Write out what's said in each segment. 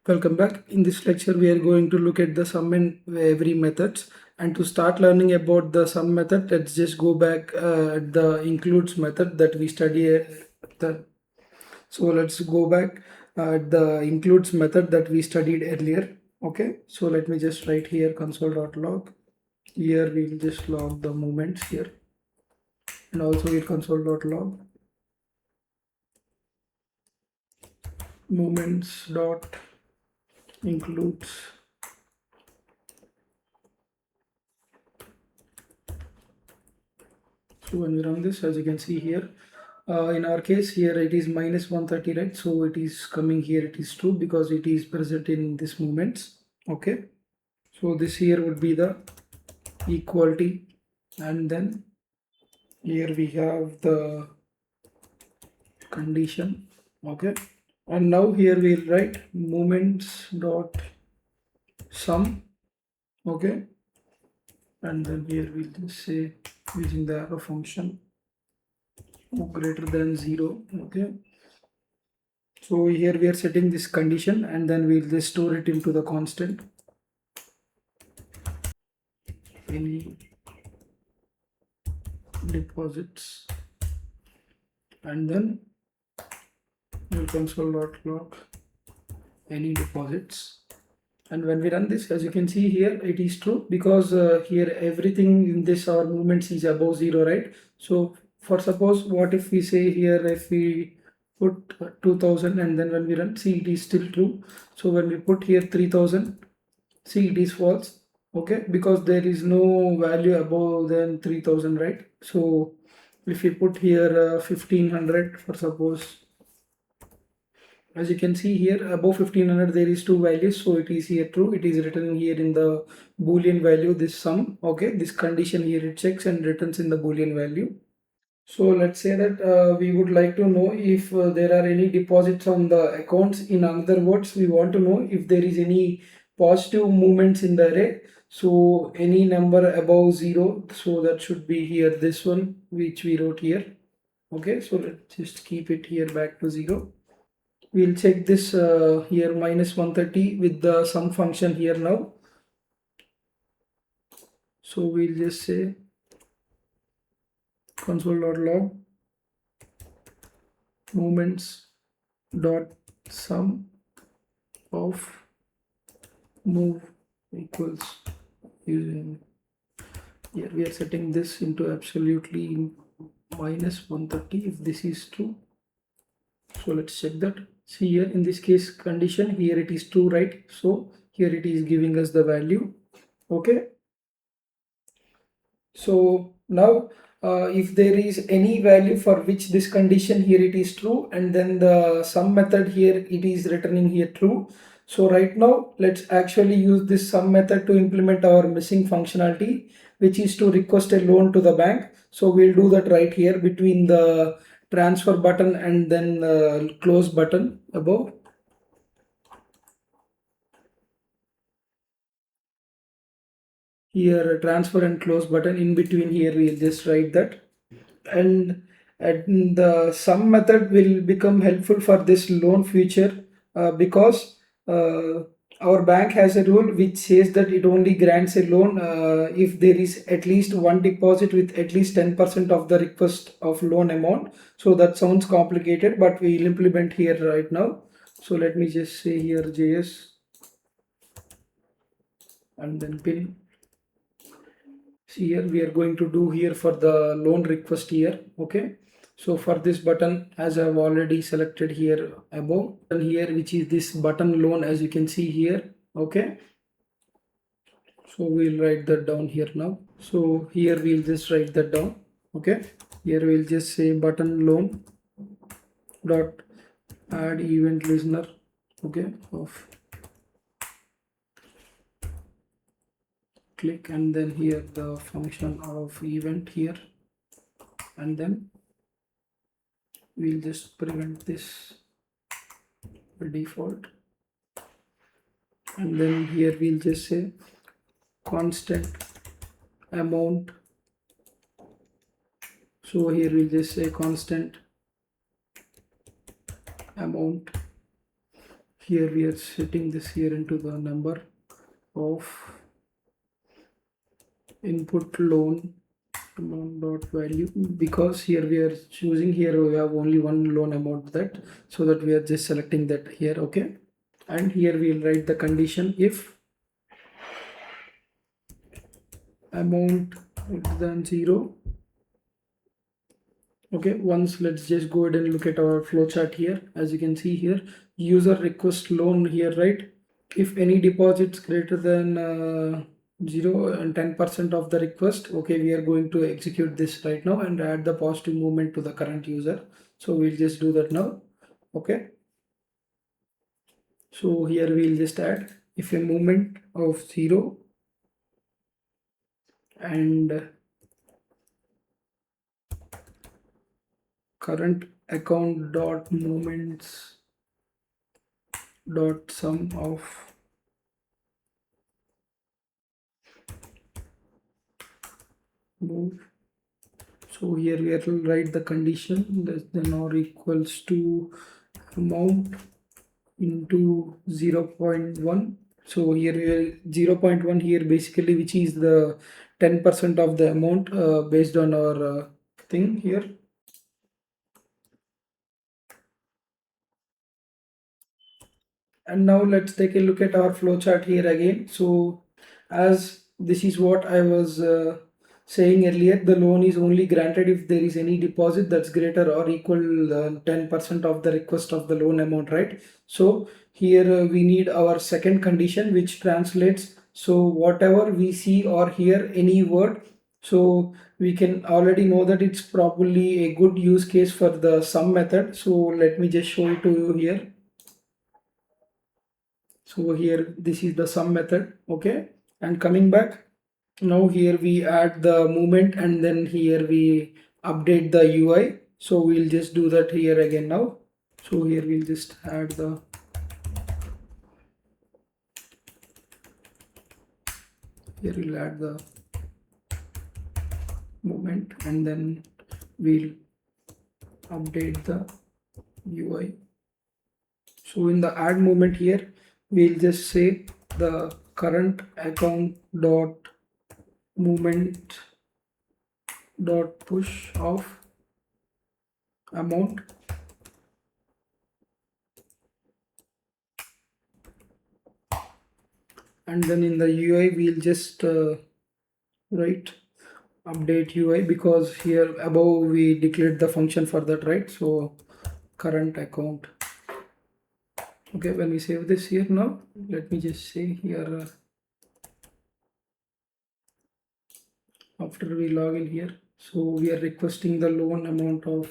Welcome back. In this lecture, we are going to look at the sum and every methods. And to start learning about the sum method, let's just go back at the includes method that we studied. So let's go back at the includes method that we studied earlier. Okay. So let me just write here console.log. Here we'll just log the movements here, and also we'll console.log movements dot includes. So when we run this, as you can see here, in our case here it is minus 130, right? So it is coming here, it is true because it is present in this movements. Okay, so this here would be the equality, and then here we have the condition. Okay, and now here we'll write movements dot sum. Okay, and then here we'll just say using the arrow function greater than 0. Okay, so here we are setting this condition, and then we'll just store it into the constant. Any deposits, and then we'll console.log any deposits. And when we run this, as you can see here, it is true because here everything in this our movements is above 0, right? So for suppose, what if we say here, if we put 2000, and then when we run, see, it is still true. So when we put here 3000, see, it is false. Okay, because there is no value above than 3000, right? So if we put here 1500 for suppose, as you can see here above 1500 there is two values, so it is here true. It is written here in the boolean value, this sum. Okay, this condition here it checks and returns in the boolean value. So let's say that we would like to know if there are any deposits on the accounts. In other words, we want to know if there is any positive movements in the array. So any number above 0, so that should be here this one which we wrote here. Okay, so let's just keep it here back to 0. We'll check this here minus 130 with the sum function here now. So we'll just say console.log movements dot sum of move equals, using here we are setting this into absolutely minus 130 if this is true. So let's check that. See here in this case condition, here it is true, right? So here it is giving us the value. Okay, so now if there is any value for which this condition here it is true, and then the sum method here it is returning here true. So right now let's actually use this sum method to implement our missing functionality, which is to request a loan to the bank. So we'll do that right here between the transfer button and then close button above. Here transfer and close button, in between here we'll just write that. And the sum method will become helpful for this loan feature because our bank has a rule which says that it only grants a loan if there is at least one deposit with at least 10% of the request of loan amount. So that sounds complicated, but we'll implement here right now. So let me just say here JS and then pin. See here we are going to do here for the loan request here. Okay, so for this button, as I've already selected here above, and here which is this button loan, as you can see here. Okay, so we'll write that down here now. So here we'll just write that down. Okay, here we'll just say button loan dot add event listener. Okay, of click, and then here the function of event here, and then we'll just prevent this default, and then here we'll just say constant amount. So here we'll just say constant amount. here we are setting this here into the number of input loan dot value, because here we are choosing, here we have only one loan amount, that so that we are just selecting that here. Okay, and here we will write the condition if amount greater than 0. Okay, once let's just go ahead and look at our flowchart here. As you can see here, user request loan here, right? If any deposits greater than 0 and 10% of the request, okay, we are going to execute this right now and add the positive movement to the current user. So we'll just do that now. Okay, so here we'll just add if a movement of 0 and current account dot movements dot sum of move. So here we have to write the condition less than or equals to amount into 0.1. So here we are 0.1 here basically, which is the 10% of the amount based on our thing here. And now let's take a look at our flowchart here again. So as this is what I was saying earlier, the loan is only granted if there is any deposit that's greater or equal 10% of the request of the loan amount, right? So here we need our second condition, which translates, so whatever we see or hear any word, so we can already know that it's probably a good use case for the sum method. So let me just show it to you here. So here this is the sum method. Okay, and coming back, now here we add the movement and then here we update the UI. So we'll just do that here again now. So here we'll just add the here we'll add the movement and then we'll update the UI. So in the add movement here, we'll just say the current account dot movement dot push of amount, and then in the UI we'll just write update UI, because here above we declared the function for that, right? So current account. Okay, when we save this here now, let me just say here after we log in here, so we are requesting the loan amount of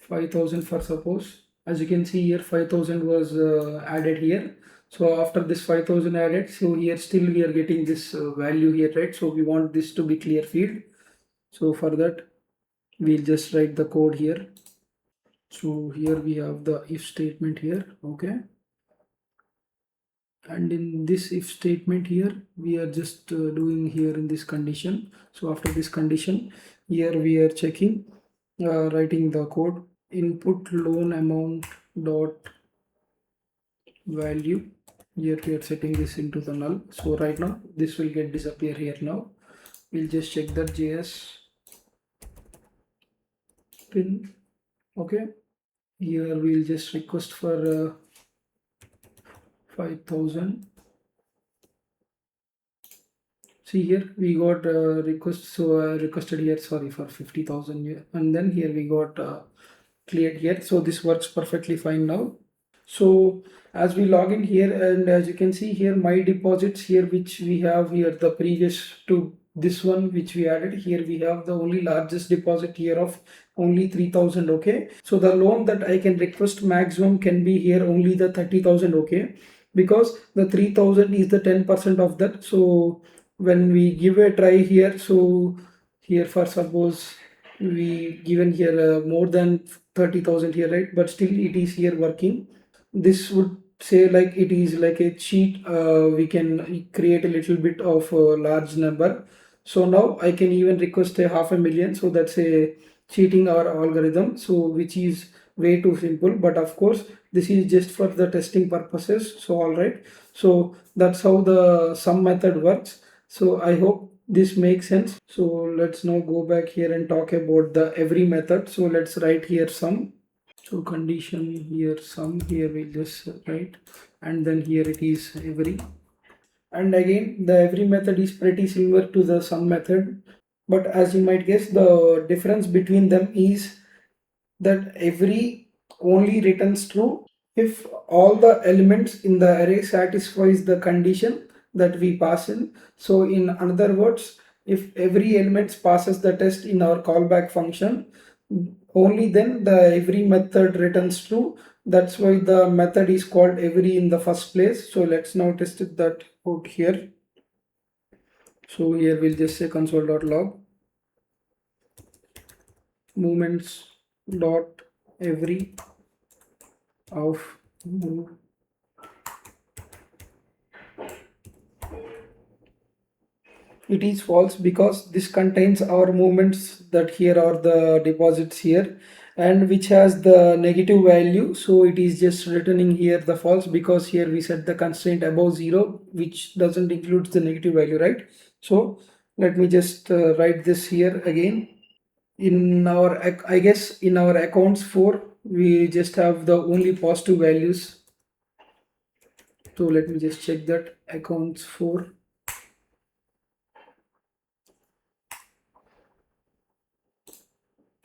5,000 for suppose. As you can see here, 5,000 was added here. So after this 5,000 added, so here still we are getting this value here, right? So we want this to be clear field. So for that, we'll just write the code here. So here we have the if statement here. Okay, and in this if statement here we are just doing here in this condition. So after this condition here we are checking writing the code input loan amount dot value. Here we are setting this into the null. So right now this will get disappear here. Now we'll just check that JS pin. Okay, here we'll just request for 5,000. See here we got request, so I requested here, sorry, for 50,000 here, and then here we got cleared here. So this works perfectly fine now. So as we log in here, and as you can see here, my deposits here, which we have here, the previous to this one which we added here, we have the only largest deposit here of only 3,000. Okay, so the loan that I can request maximum can be here only the 30,000. Okay, because the 3,000 is the 10% of that. So when we give a try here, so here for suppose we given here more than 30,000 here, right? But still it is here working. This would say like it is like a cheat. We can create a little bit of a large number. So now I can even request a 500,000. So that's a cheating our algorithm. So which is way too simple, but of course this is just for the testing purposes. So all right, so that's how the sum method works. So I hope this makes sense. So let's now go back here and talk about the every method. So let's write here sum. So condition here sum, here we just write, and then here it is every. And again, the every method is pretty similar to the sum method, but as you might guess, the difference between them is that every only returns true if all the elements in the array satisfies the condition that we pass in. So in other words, if every element passes the test in our callback function, only then the every method returns true. That's why the method is called every in the first place. So let's now test it that out here. So here we'll just say console.log movements dot every of move. It is false because this contains our movements that here are the deposits here, and which has the negative value. So it is just returning here the false because here we set the constraint above 0, which doesn't include the negative value, right? So let me just write this here again. In our, I guess in our accounts 4 we just have the only positive values. So let me just check that accounts 4.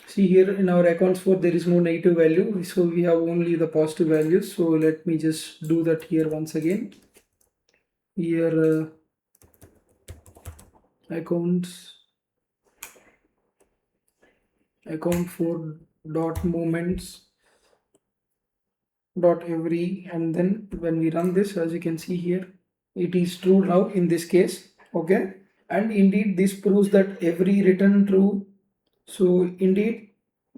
See here in our accounts 4 there is no negative value, so we have only the positive values. So let me just do that here once again. Here accounts account 4 dot movements dot every, and then when we run this, as you can see here, it is true now in this case. Okay, and indeed this proves that every return true. So indeed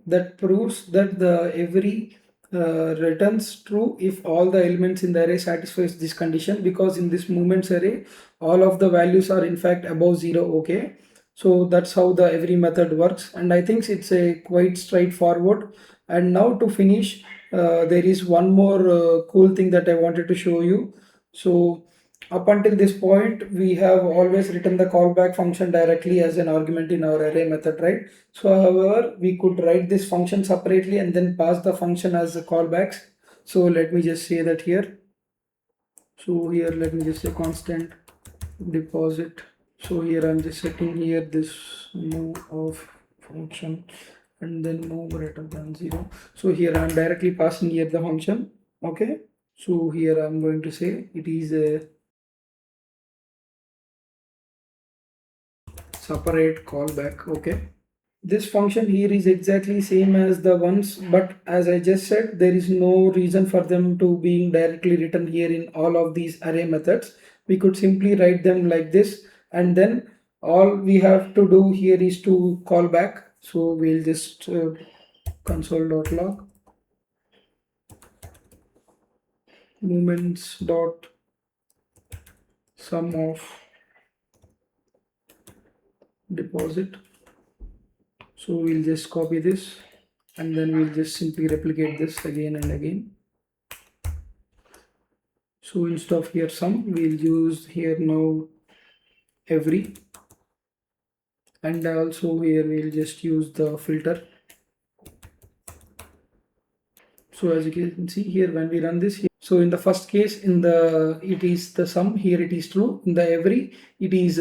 that proves that the every returns true if all the elements in the array satisfies this condition, because in this movements array all of the values are in fact above 0. Okay, so that's how the every method works, and I think it's a quite straightforward. And now to finish, there is one more cool thing that I wanted to show you. So up until this point we have always written the callback function directly as an argument in our array method, right? So however, we could write this function separately and then pass the function as a callbacks. So let me just say that here. So here let me just say constant deposit. So here I'm just setting here this move of function and then move greater than 0. So here I'm directly passing here the function. Okay, so here I'm going to say it is a separate callback. Okay, this function here is exactly same as the ones, but as I just said, there is no reason for them to being directly written here in all of these array methods. We could simply write them like this, and then all we have to do here is to call back. So we'll just console.log movements dot sum of deposit. So we'll just copy this and then we'll just simply replicate this again and again. So instead of here sum, we'll use here now every, and also here we'll just use the filter. So as you can see here, when we run this here, so in the first case, in the it is the sum, here it is true. In the every, it is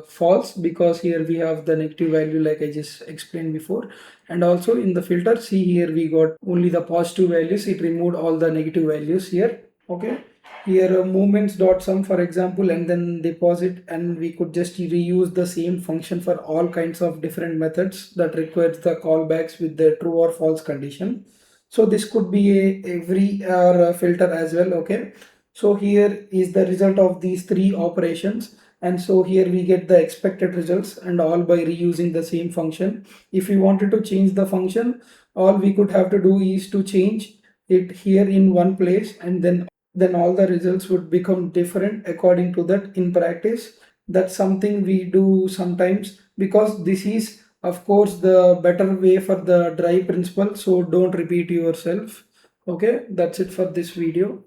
false because here we have the negative value like I just explained before. And also in the filter, see here we got only the positive values. It removed all the negative values here. Okay, here movements dot sum for example, and then deposit, and we could just reuse the same function for all kinds of different methods that requires the callbacks with the true or false condition. So this could be a every or a filter as well. Okay, so here is the result of these three operations, and so here we get the expected results, and all by reusing the same function. If we wanted to change the function, all we could have to do is to change it here in one place, and then all the results would become different according to that. In practice, that's something we do sometimes because this is of course the better way for the dry principle, so don't repeat yourself. Okay, that's it for this video.